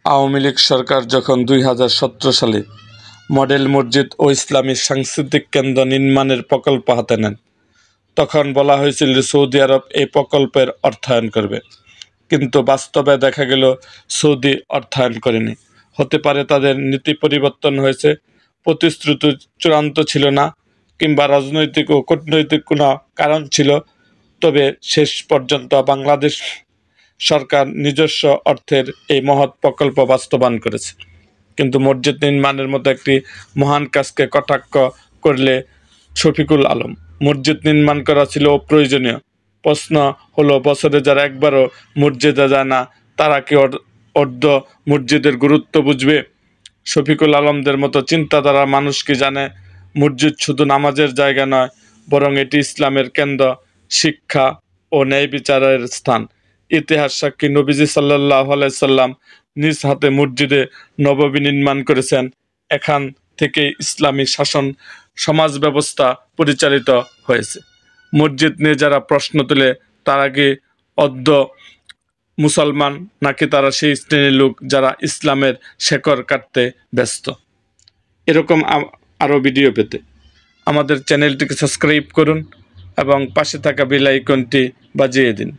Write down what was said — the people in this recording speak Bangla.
আওয়ামী লীগ সরকার যখন 2017 সালে মডেল মসজিদ ও ইসলামী সাংস্কৃতিক কেন্দ্র নির্মাণের প্রকল্প হাতে নেন, তখন বলা হয়েছিল সৌদি আরব এই প্রকল্পের অর্থায়ন করবে। কিন্তু বাস্তবে দেখা গেল সৌদি অর্থায়ন করেনি। হতে পারে তাদের নীতি পরিবর্তন হয়েছে, প্রতিশ্রুতি চূড়ান্ত ছিল না, কিংবা রাজনৈতিক ও কূটনৈতিক কোনো কারণ ছিল। তবে শেষ পর্যন্ত বাংলাদেশ সরকার নিজস্ব অর্থের এই মহৎ প্রকল্প বাস্তবায়ন করেছে। কিন্তু মসজিদ নির্মাণের মতো একটি মহান কাজকে কটাক্ষ করলে শফিকুল আলম, মসজিদ নির্মাণ করা ছিল অপ্রয়োজনীয়। প্রশ্ন হলো, বছরে যারা একবারও মসজিদে যায় না তারা কি অর্ধ মসজিদের গুরুত্ব বুঝবে? শফিকুল আলমদের মতো চিন্তাধারা মানুষ কি জানে মসজিদ শুধু নামাজের জায়গা নয়, বরং এটি ইসলামের কেন্দ্র, শিক্ষা ও ন্যায় বিচারের স্থান। ইতিহাস সাক্ষী, নবীজি সাল্লাল্লাহু আলাইহি সাল্লাম নিজ হাতে মসজিদে নববী নির্মাণ করেছেন। এখান থেকে ইসলামী শাসন সমাজ ব্যবস্থা পরিচালিত হয়েছে। মসজিদ নিয়ে যারা প্রশ্ন তোলে তারা কি অর্ধ মুসলমান, নাকি তারা সেই শ্রেণীর লোক যারা ইসলামের শেকড় কাটতে ব্যস্ত? এরকম আরও ভিডিও পেতে আমাদের চ্যানেলটিকে সাবস্ক্রাইব করুন এবং পাশে থাকা বেল আইকনটি বাজিয়ে দিন।